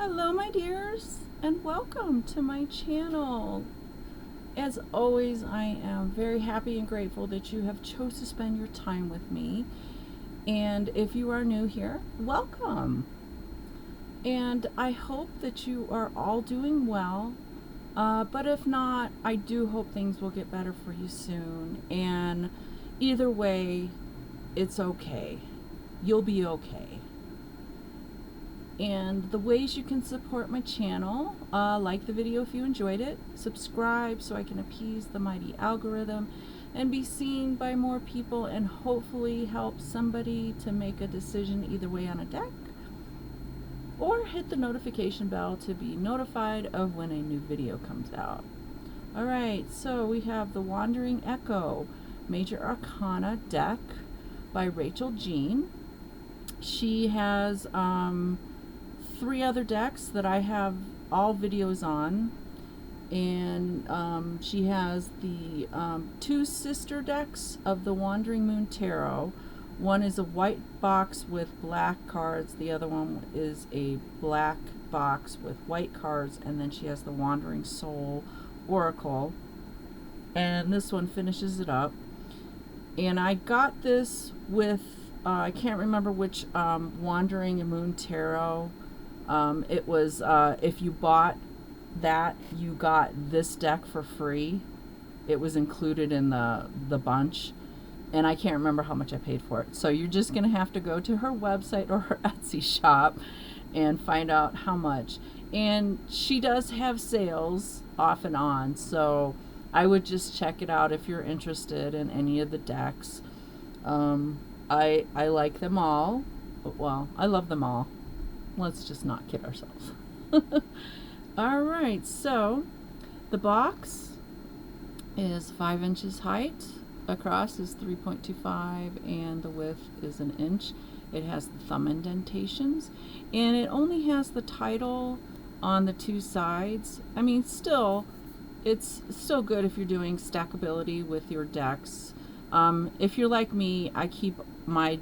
Hello my dears, and welcome to my channel. As always, I am very happy and grateful that you have chose to spend your time with me. And if you are new here, welcome. And I hope that you are all doing well. But if not, I do hope things will get better for you soon. And either way, it's okay. You'll be okay. And the ways you can support my channel, like the video if you enjoyed it, subscribe so I can appease the mighty algorithm and be seen by more people and hopefully help somebody to make a decision either way on a deck, or hit the notification bell to be notified of when a new video comes out. Alright, so we have the Wandering Echo Major Arcana deck by Rachael. She has 3 other decks that I have all videos on, and she has the 2 sister decks of the Wandering Moon Tarot. One is a white box with black cards, the other one is a black box with white cards, and then she has the Wandering Soul Oracle, and this one finishes it up. And I got this with I can't remember which Wandering Moon Tarot. It was if you bought that, you got this deck for free. It was included in the bunch, and I can't remember how much I paid for it. So you're just gonna have to go to her website or her Etsy shop and find out how much. And she does have sales off and on, so I would just check it out if you're interested in any of the decks. I like them all. Well, I love them all. Let's just not kid ourselves. Alright, so the box is 5 inches height, across is 3.25, and the width is 1 inch. It has the thumb indentations, and it only has the title on the 2 sides. I mean, still, it's still good if you're doing stackability with your decks. If you're like me, I keep my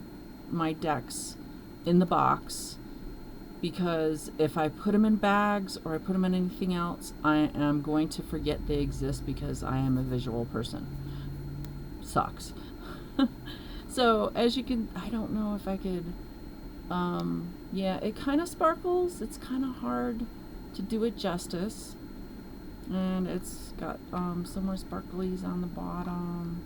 decks in the box, because if I put them in bags or I put them in anything else, I am going to forget they exist because I am a visual person. Sucks. So as you can, I don't know if I could, yeah, it kind of sparkles. It's kind of hard to do it justice. And it's got some more sparklies on the bottom.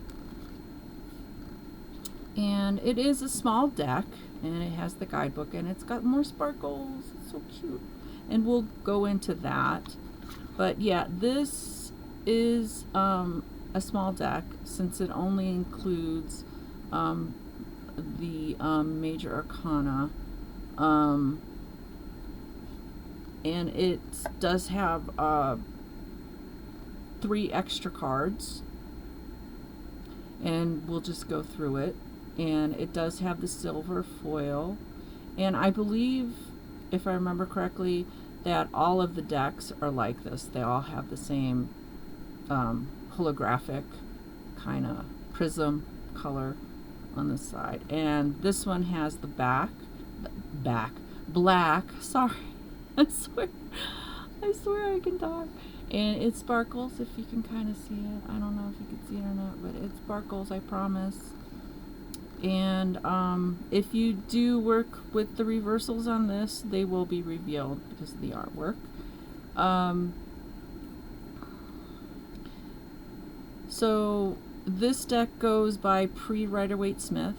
And it is a small deck, and it has the guidebook, and it's got more sparkles. It's so cute. And we'll go into that. But yeah, this is a small deck, since it only includes the Major Arcana. And it does have 3 extra cards, and we'll just go through it. And it does have the silver foil, and I believe, if I remember correctly, that all of the decks are like this. They all have the same holographic kind of prism color on the side. And this one has the black, sorry, I swear I can talk. And it sparkles, if you can kind of see it. I don't know if you can see it or not, but it sparkles, I promise. And if you do work with the reversals on this, they will be revealed because of the artwork. So this deck goes by pre-Rider-Waite-Smith.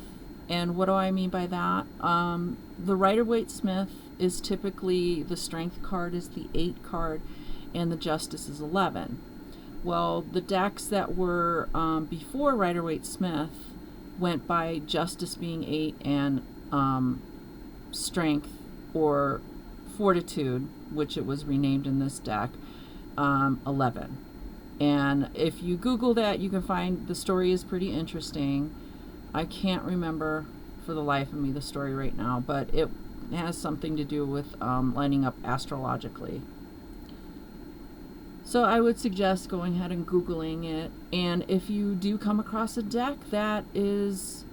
And what do I mean by that? The Rider-Waite-Smith is typically, the strength card is the 8 card, and the justice is 11. Well, the decks that were before Rider-Waite-Smith went by justice being 8 and strength or fortitude, which it was renamed in this deck, 11. And if you Google that, you can find the story is pretty interesting. I can't remember for the life of me the story right now, but it has something to do with lining up astrologically. So I would suggest going ahead and Googling it. And if you do come across a deck that is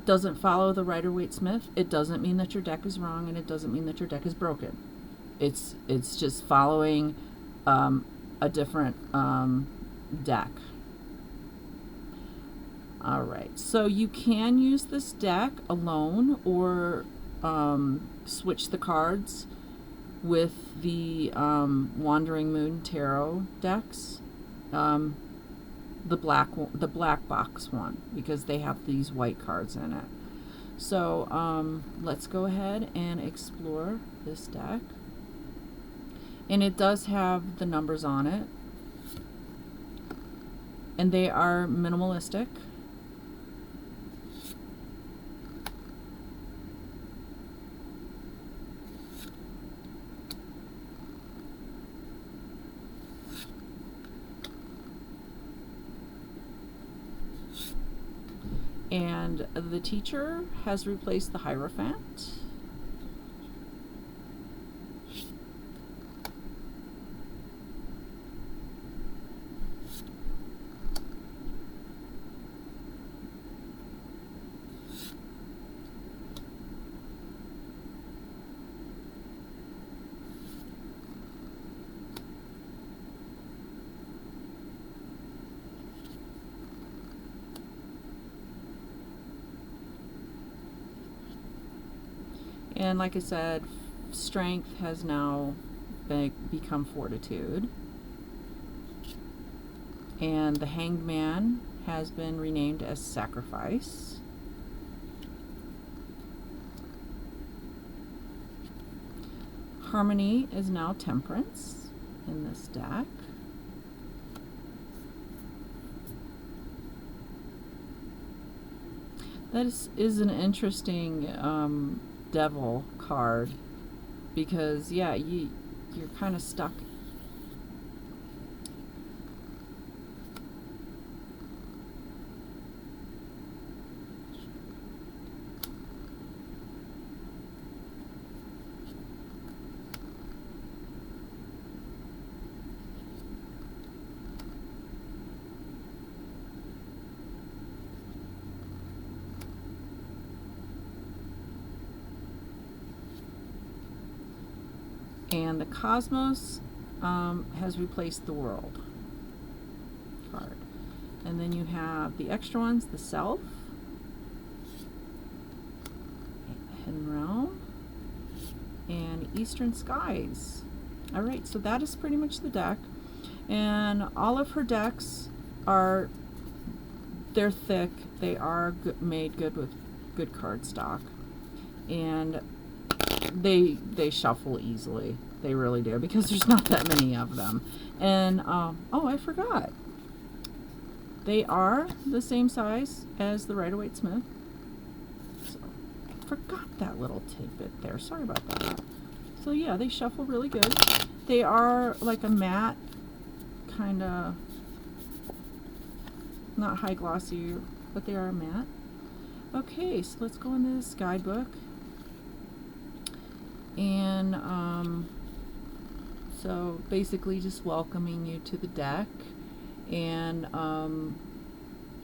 doesn't follow the Rider-Waite-Smith, it doesn't mean that your deck is wrong, and it doesn't mean that your deck is broken. It's just following a different deck. Alright, so you can use this deck alone or switch the cards with the Wandering Moon Tarot decks. The black box one, because they have these white cards in it. So let's go ahead and explore this deck. And it does have the numbers on it, and they are minimalistic. And the teacher has replaced the Hierophant. And like I said, strength has now become fortitude. And the Hanged Man has been renamed as sacrifice. Harmony is now temperance in this deck. That is an interesting devil card, because yeah, you're kind of stuck. And the Cosmos has replaced the World card. And then you have the extra ones, the Self, Hidden Realm, and Eastern Skies. Alright, so that is pretty much the deck. And all of her decks are, they're thick, they are made good with good cardstock. And they shuffle easily. They really do, because there's not that many of them. And oh, I forgot, they are the same size as the Rider-Waite-Smith. So I forgot that little tidbit there. Sorry about that. So yeah, they shuffle really good. They are like a matte, kind of not high glossy, but they are matte. Okay, so let's go into this guidebook. And so basically just welcoming you to the deck, and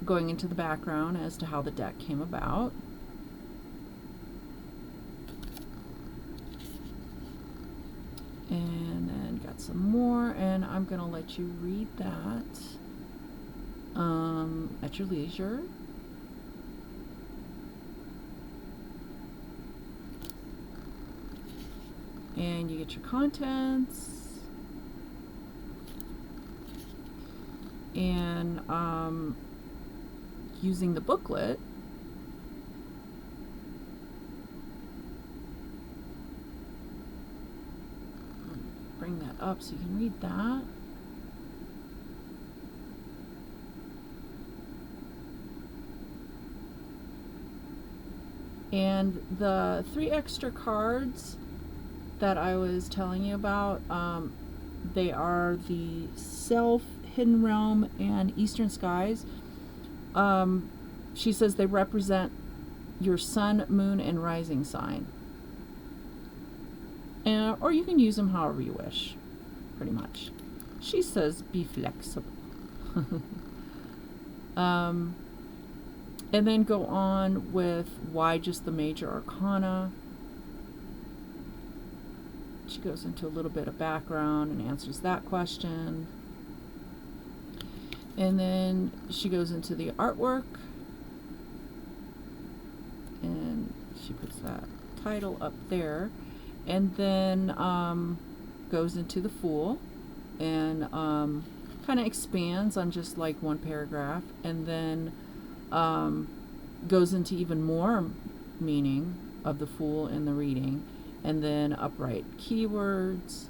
going into the background as to how the deck came about. And then got some more, and I'm going to let you read that at your leisure. And you get your contents, and using the booklet, bring that up so you can read that. And the 3 extra cards that I was telling you about, they are the Self, Hidden Realm, and Eastern Skies. She says they represent your sun, moon, and rising sign. Or you can use them however you wish, pretty much. She says be flexible. And then go on with why just the major arcana. She goes into a little bit of background and answers that question. And then she goes into the artwork. And she puts that title up there. And then goes into the Fool. And kind of expands on just like one paragraph. And then goes into even more meaning of the Fool in the reading. And then upright keywords.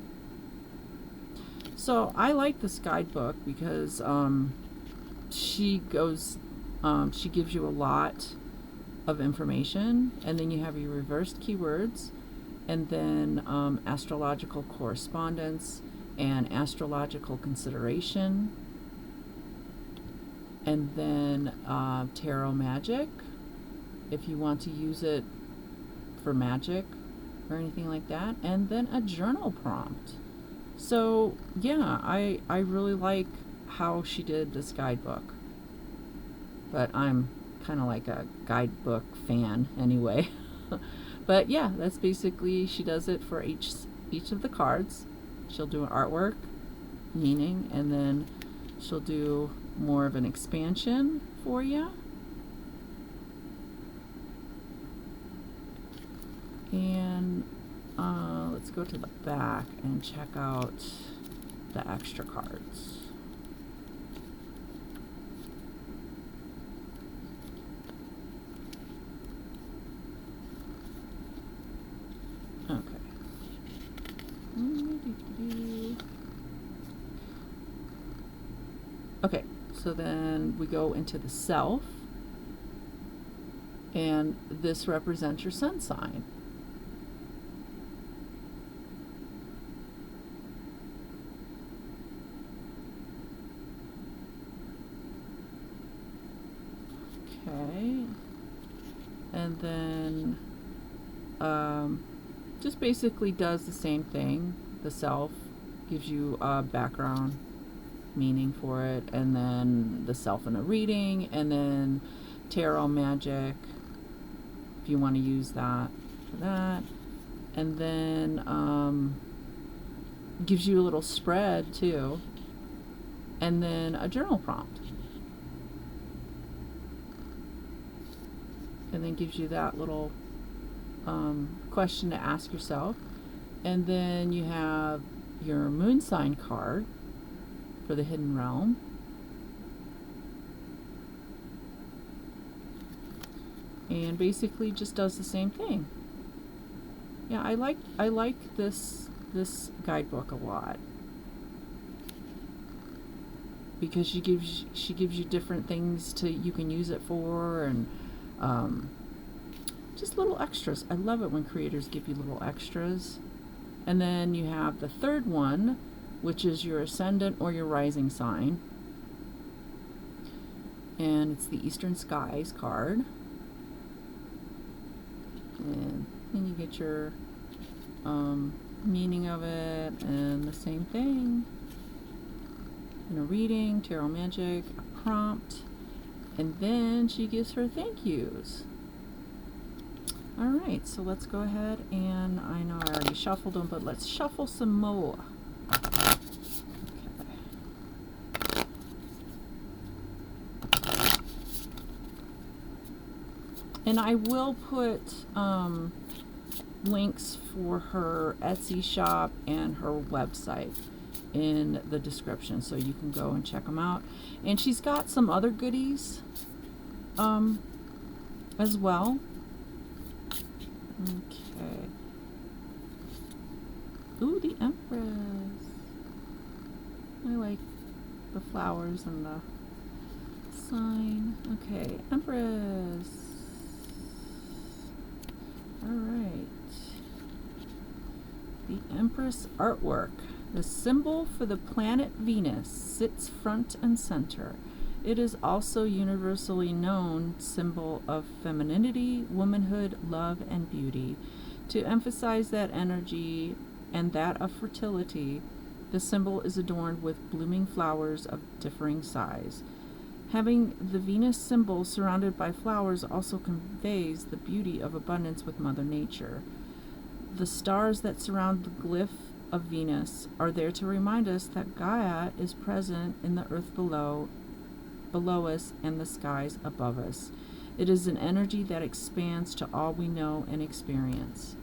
So I like this guidebook because she gives you a lot of information, and then you have your reversed keywords, and then astrological correspondence and astrological consideration, and then tarot magic if you want to use it for magic or anything like that, and then a journal prompt. So yeah, I really like how she did this guidebook, but I'm kind of like a guidebook fan anyway. But yeah, that's basically, she does it for each of the cards. She'll do an artwork, meaning, and then she'll do more of an expansion for you. And let's go to the back and check out the extra cards. Okay. Okay, so then we go into the self, and this represents your sun sign. Okay, and then just basically does the same thing. The self gives you a background meaning for it, and then the self in a reading, and then tarot magic if you want to use that for that, and then gives you a little spread too, and then a journal prompt. And then gives you that little question to ask yourself. And then you have your moon sign card for the hidden realm. And basically just does the same thing. Yeah, I like this guidebook a lot, because she gives you different things you can use it for, and just little extras. I love it when creators give you little extras. And then you have the third one, which is your ascendant or your rising sign, and it's the Eastern Skies card. And then you get your meaning of it, and the same thing in a reading, tarot magic, a prompt, and then she gives her thank yous. Alright, so let's go ahead, and I know I already shuffled them, but let's shuffle some more. Okay. And I will put links for her Etsy shop and her website in the description, so you can go and check them out. And she's got some other goodies as well. Okay. Ooh, the Empress. I like the flowers and the sign. Okay, Empress. Alright. The Empress artwork. The symbol for the planet Venus sits front and center. It is also universally known symbol of femininity, womanhood, love, and beauty. To emphasize that energy and that of fertility, the symbol is adorned with blooming flowers of differing size. Having the Venus symbol surrounded by flowers also conveys the beauty of abundance with Mother Nature. The stars that surround the glyph of Venus are there to remind us that Gaia is present in the earth below us and the skies above us. It is an energy that expands to all we know and experience.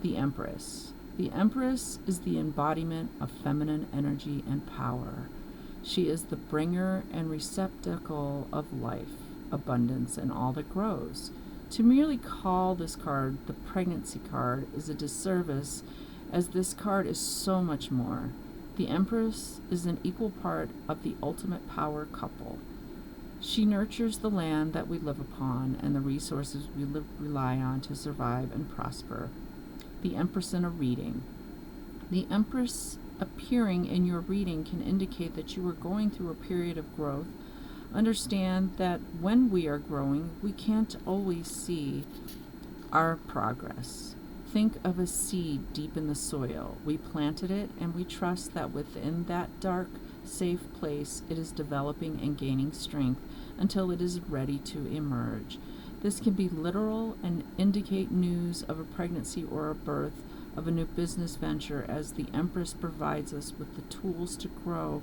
The Empress. The Empress is the embodiment of feminine energy and power. She is the bringer and receptacle of life, abundance, and all that grows. To merely call this card the pregnancy card is a disservice, as this card is so much more. The Empress is an equal part of the ultimate power couple. She nurtures the land that we live upon and the resources we rely on to survive and prosper. The Empress in a reading. The Empress appearing in your reading can indicate that you are going through a period of growth. Understand that when we are growing, we can't always see our progress. Think of a seed deep in the soil. We planted it, and we trust that within that dark, safe place, it is developing and gaining strength until it is ready to emerge. This can be literal and indicate news of a pregnancy or a birth of a new business venture, as the Empress provides us with the tools to grow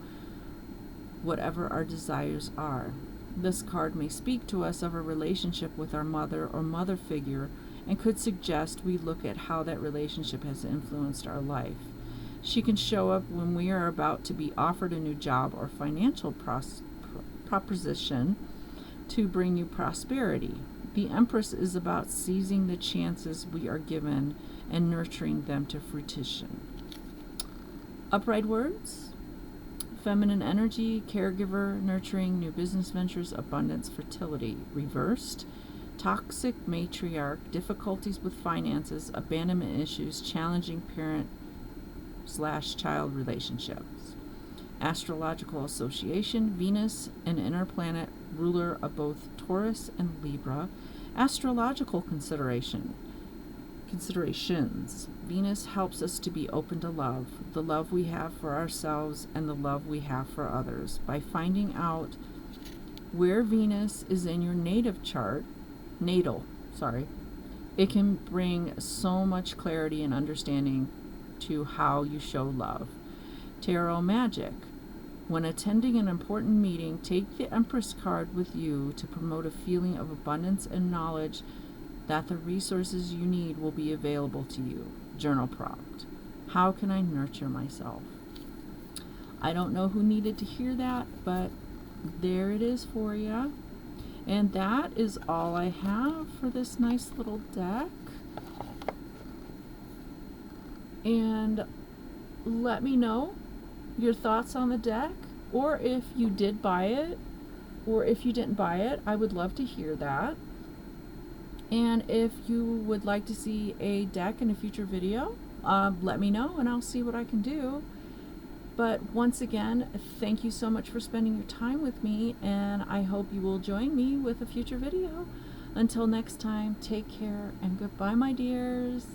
whatever our desires are. This card may speak to us of a relationship with our mother or mother figure and could suggest we look at how that relationship has influenced our life. She can show up when we are about to be offered a new job or financial proposition to bring you prosperity. The Empress is about seizing the chances we are given and nurturing them to fruition. Upright words: feminine energy, caregiver, nurturing, new business ventures, abundance, fertility. Reversed: toxic matriarch, difficulties with finances, abandonment issues, challenging parent/child relationships. Astrological association: Venus, an inner planet, ruler of both Taurus and Libra. Astrological considerations: Venus helps us to be open to love, the love we have for ourselves and the love we have for others. By finding out where Venus is in your natal, it can bring so much clarity and understanding to how you show love. Tarot magic: when attending an important meeting, take the Empress card with you to promote a feeling of abundance and knowledge that the resources you need will be available to you. Journal prompt: how can I nurture myself? I don't know who needed to hear that, but there it is for you. And that is all I have for this nice little deck. And let me know your thoughts on the deck, or if you did buy it, or if you didn't buy it. I would love to hear that. And if you would like to see a deck in a future video, let me know and I'll see what I can do. But once again, thank you so much for spending your time with me, and I hope you will join me with a future video. Until next time, take care and goodbye, my dears.